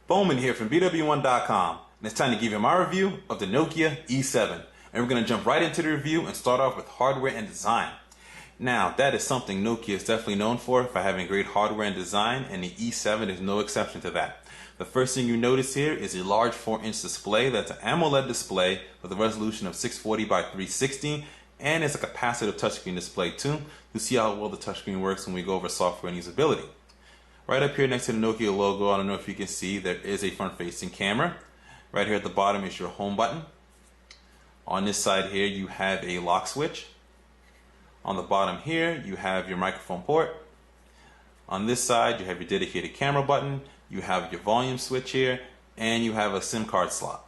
BWOne here from BWOne.com, and it's time to give you my review of the Nokia E7. And we're going to jump right into the review and start off with hardware and design. Now, that is something Nokia is definitely known for having great hardware and design, and the E7 is no exception to that. The first thing you notice here is a large 4-inch display that's an AMOLED display with a resolution of 640 by 360, and it's a capacitive touchscreen display too. You'll see how well the touchscreen works when we go over software and usability. Right up here next to the Nokia logo, I don't know if you can see, there is a front-facing camera. Right here at the bottom is your home button. On this side here, you have a lock switch. On the bottom here, you have your microphone port. On this side, you have your dedicated camera button. You have your volume switch here, and you have a SIM card slot.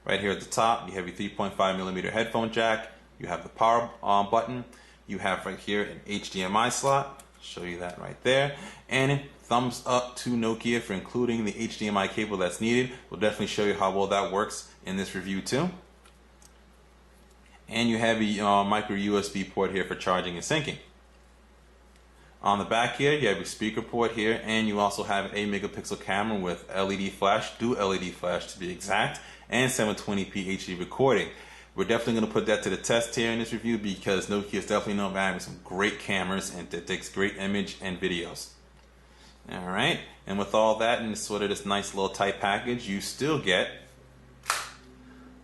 Right here at the top, you have your 3.5mm headphone jack. You have the power button. You have right here an HDMI slot. Show you that right there. And thumbs up to Nokia for including the HDMI cable that's needed. We'll definitely show you how well that works in this review too. And you have a micro USB port here for charging and syncing. On the back here, you have your speaker port here, and you also have a megapixel camera with LED flash, dual LED flash to be exact, and 720p HD recording. We're definitely going to put that to the test here in this review because Nokia is definitely known for having some great cameras and it takes great image and videos. Alright, and with all that and sort of this nice little tight package, you still get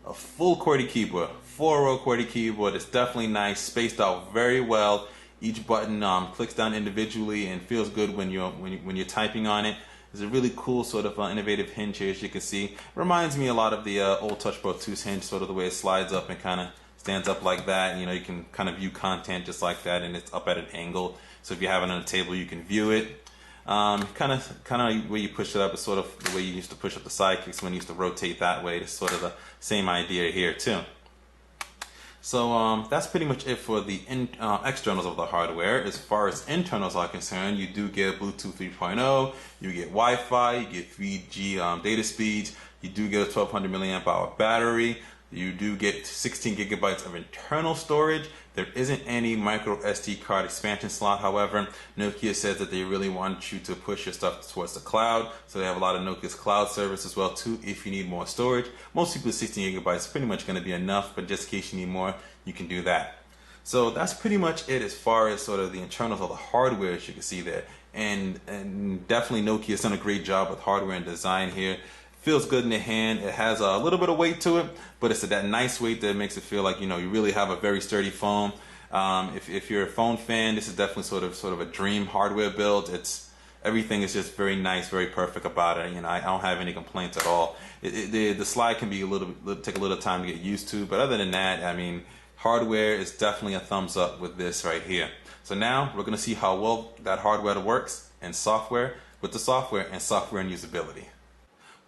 a full QWERTY keyboard. 4-row QWERTY keyboard. It's definitely nice, spaced out very well. Each button clicks down individually and feels good when you're typing on it. There's a really cool sort of innovative hinge here, as you can see. Reminds me a lot of the old Touch Pro 2's hinge, sort of the way it slides up and kind of stands up like that. You know, you can kind of view content just like that, and it's up at an angle. So if you have it on a table, you can view it. Kind of the way you push it up is sort of the way you used to push up the sidekicks when you used to rotate that way. It's sort of the same idea here too. So that's pretty much it for the externals of the hardware. As far as internals are concerned, you do get Bluetooth 3.0, you get Wi-Fi, you get 3G data speeds, you do get a 1200 milliamp hour battery, you do get 16 gigabytes of internal storage. There isn't any micro SD card expansion slot, however. Nokia says that they really want you to push your stuff towards the cloud, so they have a lot of Nokia's cloud service as well too if you need more storage. Most people 16 gigabytes is pretty much going to be enough, but just in case you need more, you can do that. So that's pretty much it as far as sort of the internals of the hardware, as you can see there. And definitely Nokia has done a great job with hardware and design here. Feels good in the hand. It has a little bit of weight to it, but it's that nice weight that makes it feel like, you know, you really have a very sturdy phone. If you're a phone fan, this is definitely sort of a dream hardware build. Everything is just very nice, very perfect about it. You know, I don't have any complaints at all. The slide can be take a little time to get used to, but other than that, I mean, hardware is definitely a thumbs up with this right here. So now we're going to see how well that hardware works and software with the software and usability.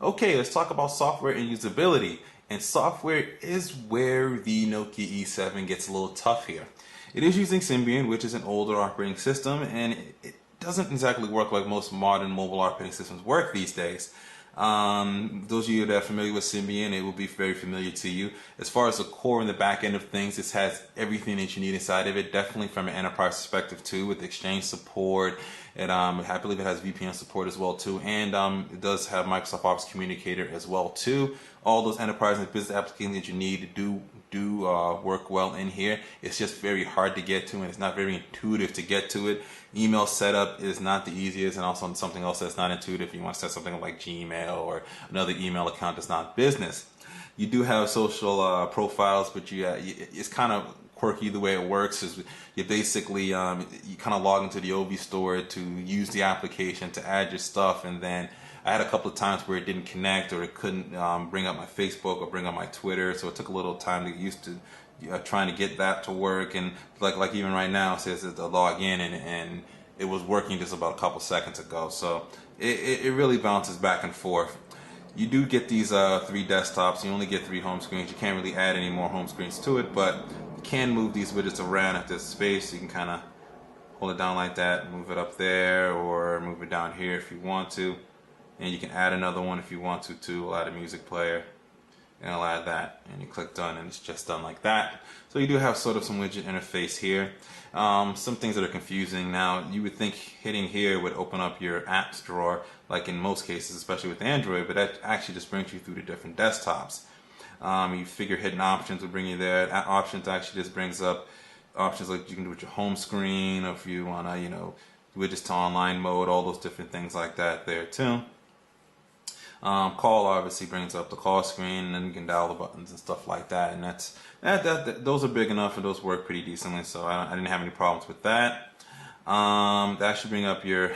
Okay, let's talk about software and usability. And software is where the Nokia E7 gets a little tough here. It is using Symbian, which is an older operating system, and it doesn't exactly work like most modern mobile operating systems work these days. Those of you that are familiar with Symbian, it will be very familiar to you. As far as the core and the back end of things, this has everything that you need inside of it, definitely from an enterprise perspective too, with Exchange support. I believe it has VPN support as well too, and it does have Microsoft Office Communicator as well too. All those enterprise and business applications that you need to do work well in here. It's just very hard to get to, and it's not very intuitive to get to it. Email setup is not the easiest, and also something else that's not intuitive. You want to set something like Gmail or another email account that's not business. You do have social profiles, but it's kind of quirky the way it works. Is you basically you kind of log into the OV store to use the application to add your stuff, and then I had a couple of times where it didn't connect or it couldn't bring up my Facebook or bring up my Twitter, so it took a little time to get used to trying to get that to work. And like even right now it says to log in, and it was working just about a couple seconds ago, so it really bounces back and forth. You do get these 3 desktops. You only get 3 home screens. You can't really add any more home screens to it, but you can move these widgets around if there's space. You can kind of hold it down like that, move it up there, or move it down here if you want to. And you can add another one if you want to, add a music player. and it'll add that, and you click done, and it's just done like that. So you do have sort of some widget interface here. Some things that are confusing. Now, you would think hitting here would open up your apps drawer, like in most cases, especially with Android, but that actually just brings you through to different desktops. You figure hidden options would bring you there. Options actually just brings up options like you can do with your home screen, or if you want to, widgets to online mode, all those different things like that there too. Call obviously brings up the call screen, and then you can dial the buttons and stuff like that. And those are big enough, and those work pretty decently. So I didn't have any problems with that. That should bring up your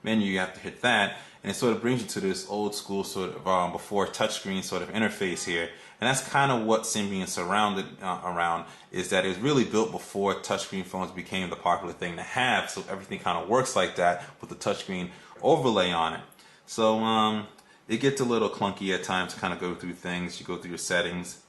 menu. You have to hit that, and it sort of brings you to this old school sort of before touchscreen sort of interface here. And that's kind of what Symbian surrounded around, is that it's really built before touchscreen phones became the popular thing to have. So everything kind of works like that with the touchscreen overlay on it. So it gets a little clunky at times to kind of go through things. You go through your settings,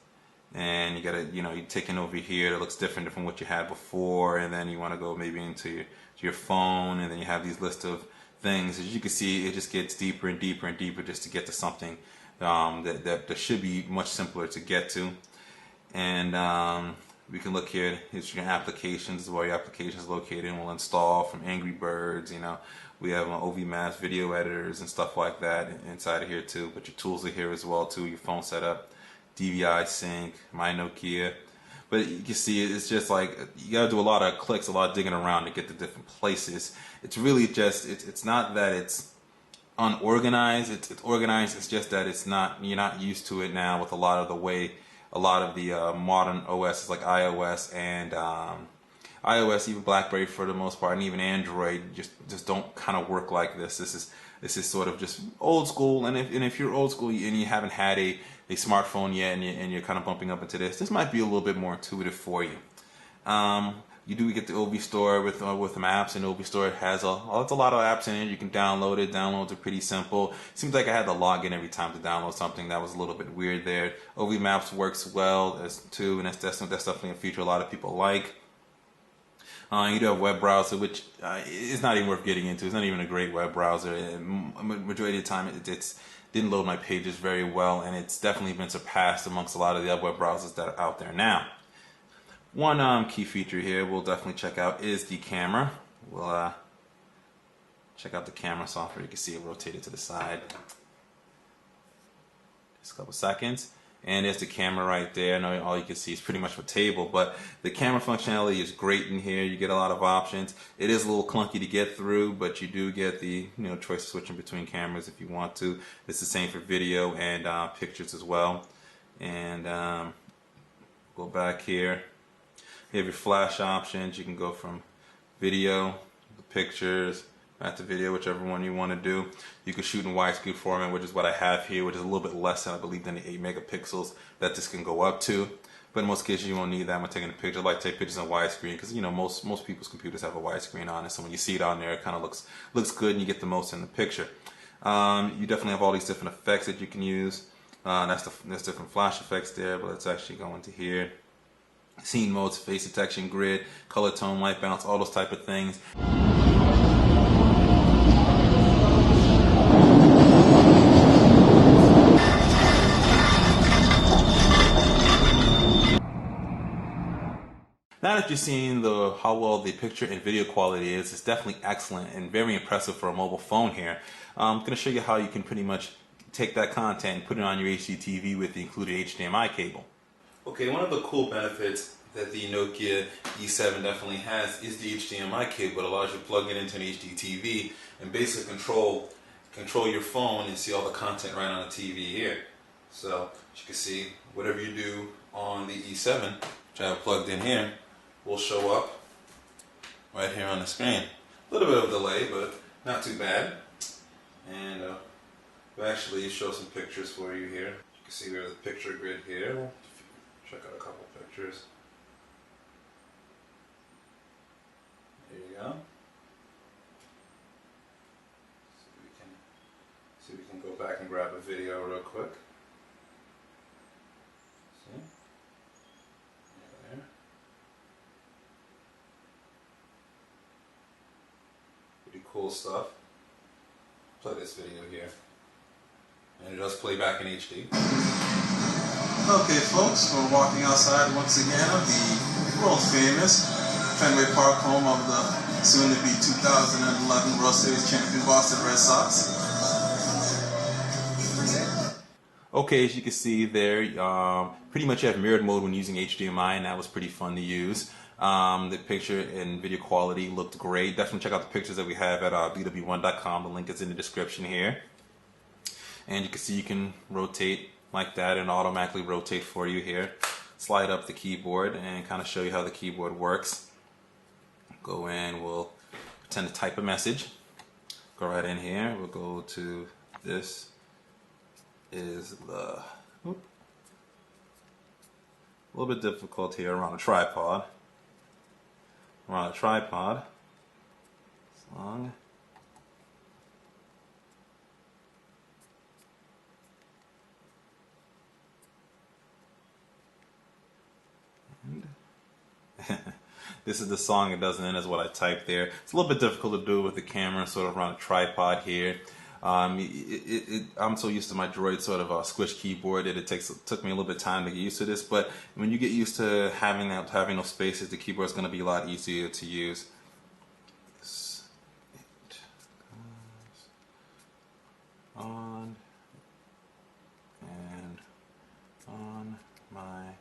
and you gotta, you're taking over here. It looks different from what you had before, and then you want to go maybe into your phone, and then you have these list of things. As you can see, it just gets deeper and deeper and deeper just to get to something that should be much simpler to get to. And we can look here. Here's your applications. This is where your application is located, and we'll install from Angry Birds. We have OV Maps, video editors, and stuff like that inside of here too. But your tools are here as well too. Your phone setup, DVI sync, my Nokia. But you can see it's just like you gotta do a lot of clicks, a lot of digging around to get to different places. It's really just it's not that it's unorganized. It's organized. It's just that you're not used to it now with a lot of the modern OSs like iOS and iOS, even BlackBerry for the most part, and even Android just don't kind of work like this. This is sort of just old school. And if you're old school and you haven't had a smartphone yet, and you're kind of bumping up into this might be a little bit more intuitive for you. You do get the OV Store with maps, and OV Store has a lot of apps in it. You can download it. Downloads are pretty simple. Seems like I had to log in every time to download something. That was a little bit weird there. OV Maps works well too, and that's definitely a feature a lot of people like. You do have a web browser, which is not even worth getting into. It's not even a great web browser. Majority of the time, it didn't load my pages very well, and it's definitely been surpassed amongst a lot of the other web browsers that are out there now. One key feature here we'll definitely check out is the camera. We'll check out the camera software. You can see it rotated to the side. Just a couple seconds. And there's the camera right there. I know all you can see is pretty much a table, but the camera functionality is great in here. You get a lot of options. It is a little clunky to get through, but you do get the choice of switching between cameras if you want to. It's the same for video and pictures as well. And go back here. You have your flash options. You can go from video to pictures, back to video, whichever one you want to do. You can shoot in widescreen format, which is what I have here, which is a little bit less than, I believe, than the 8 megapixels that this can go up to. But in most cases, you won't need that. I'm taking a picture. I like to take pictures on widescreen because most people's computers have a widescreen on it. So when you see it on there, it kind of looks good, and you get the most in the picture. You definitely have all these different effects that you can use. There's different flash effects there, but let's actually go into here. Scene modes, face detection, grid, color tone, light balance, all those type of things. Now that you're seeing how well the picture and video quality is, it's definitely excellent and very impressive for a mobile phone here. I'm going to show you how you can pretty much take that content and put it on your HDTV with the included HDMI cable. Okay, one of the cool benefits that the Nokia E7 definitely has is the HDMI cable. It allows you to plug it into an HDTV and basically control your phone and see all the content right on the TV here. So as you can see, whatever you do on the E7, which I have plugged in here, will show up right here on the screen. A little bit of delay, but not too bad. And we'll actually show some pictures for you here. You can see we have the picture grid here. Check out a couple pictures. There you go. See, we can go back and grab a video real quick. See? There. Pretty cool stuff. Play this video here. And it does play back in HD. Okay, folks, we're walking outside once again of the world famous Fenway Park, home of the soon-to-be 2011 World Series champion Boston Red Sox. Okay, as you can see there, pretty much you have mirrored mode when using HDMI, and that was pretty fun to use. The picture and video quality looked great. Definitely check out the pictures that we have at BWOne.com. The link is in the description here. And you can see you can rotate like that and automatically rotate for you here. Slide up the keyboard and kind of show you how the keyboard works. Go in, we'll pretend to type a message. Go right in here, we'll go to this is the, a little bit difficult here around a tripod. Around a tripod, long. This is the song It Doesn't End is what I typed there. It's a little bit difficult to do with the camera sort of around a tripod here. I'm so used to my Droid sort of squish keyboard that it took me a little bit of time to get used to this, but when you get used to having those spaces, the keyboard is going to be a lot easier to use. It goes on and on my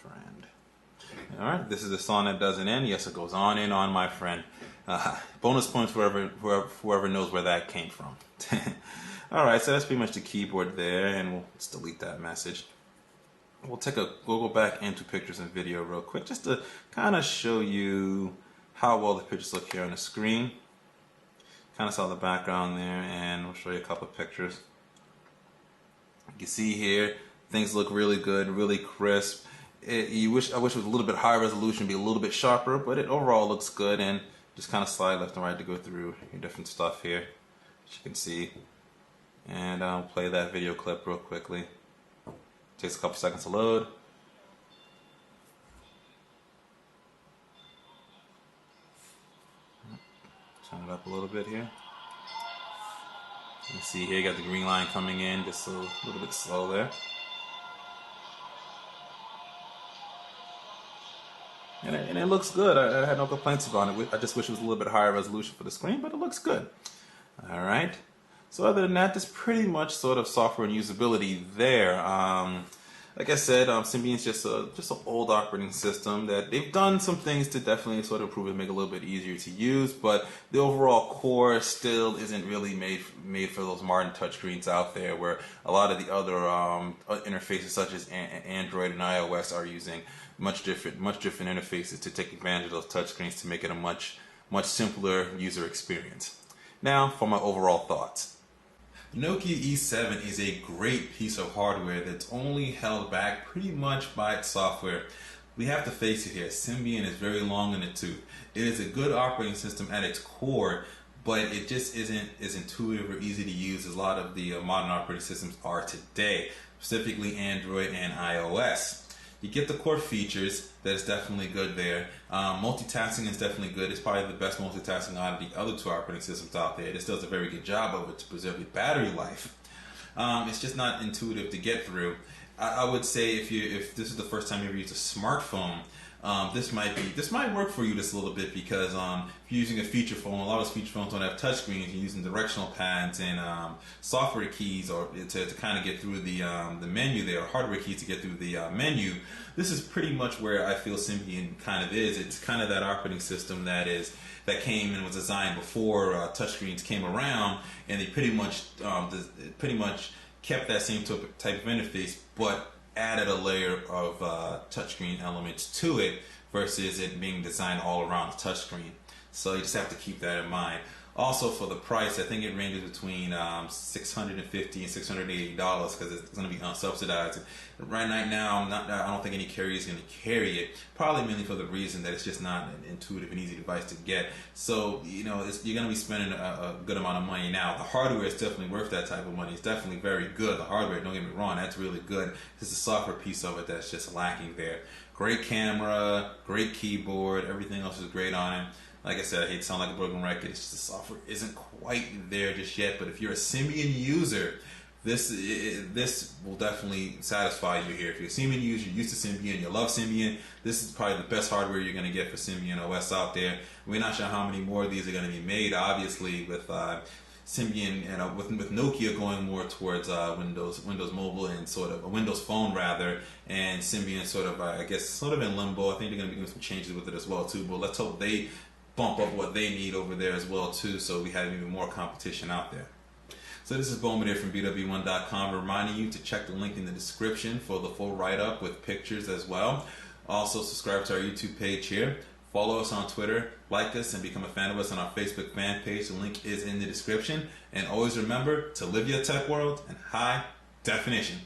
friend. Alright, this is the song that doesn't end. Yes, it goes on and on, my friend. Bonus points for whoever knows where that came from. Alright, so that's pretty much the keyboard there, and we'll just delete that message. We'll go back into pictures and video real quick just to kind of show you how well the pictures look here on the screen. Kind of saw the background there, and we'll show you a couple of pictures. You can see here, things look really good, really crisp. I wish it was a little bit higher resolution, be a little bit sharper, but it overall looks good. And just kind of slide left and right to go through your different stuff here, as you can see. And I'll play that video clip real quickly. Takes a couple seconds to load. Turn it up a little bit here. You see here, you got the green line coming in, just a little bit slow there. And it looks good. I had no complaints about it. I just wish it was a little bit higher resolution for the screen, but it looks good. Alright. So other than that, that's pretty much sort of software and usability there. Like I said, Symbian is just an old operating system that they've done some things to definitely sort of improve and make it a little bit easier to use, but the overall core still isn't really made for those modern touchscreens out there, where a lot of the other interfaces such as Android and iOS are using much different interfaces to take advantage of those touchscreens to make it a much simpler user experience. Now for my overall thoughts. Nokia E7 is a great piece of hardware that's only held back pretty much by its software. We have to face it here, Symbian is very long in the tooth. It is a good operating system at its core, but it just isn't as intuitive or easy to use as a lot of the modern operating systems are today, specifically Android and iOS. You get the core features, that is definitely good there. Multitasking is definitely good. It's probably the best multitasking out of the other two operating systems out there. This does a very good job of it to preserve your battery life. It's just not intuitive to get through. I would say if this is the first time you ever used a smartphone, this might work for you just a little bit, because if you're using a feature phone, a lot of those feature phones don't have touchscreens. You're using directional pads and software keys or to kind of get through the menu there, or hardware keys to get through the menu. This is pretty much where I feel Symbian kind of is. It's kind of that operating system that came and was designed before touchscreens came around, and they pretty much kept that same type of interface, but added a layer of touchscreen elements to it versus it being designed all around the touchscreen. So you just have to keep that in mind. Also, for the price, I think it ranges between $650 and $680 because it's going to be unsubsidized. Right now, I don't think any carrier is going to carry it. Probably mainly for the reason that it's just not an intuitive and easy device to get. So you're going to be spending a good amount of money. Now, the hardware is definitely worth that type of money. It's definitely very good. The hardware, don't get me wrong, that's really good. It's the software piece of it that's just lacking there. Great camera, great keyboard, everything else is great on it. Like I said, I hate to sound like a broken record. It's just the software isn't quite there just yet. But if you're a Symbian user, this will definitely satisfy you here. If you're a Symbian user, you're used to Symbian, you love Symbian, this is probably the best hardware you're going to get for Symbian OS out there. We're not sure how many more of these are going to be made, obviously, with Symbian and with Nokia going more towards Windows Mobile and sort of a Windows Phone rather, and Symbian sort of I guess sort of in limbo. I think they're going to be doing some changes with it as well too. But let's hope they bump up what they need over there as well too, so we have even more competition out there. So this is BWOne here from BWOne.com, reminding you to check the link in the description for the full write-up with pictures as well. Also subscribe to our YouTube page here. Follow us on Twitter, like us, and become a fan of us on our Facebook fan page. The link is in the description. And always remember to live your tech world in high definition.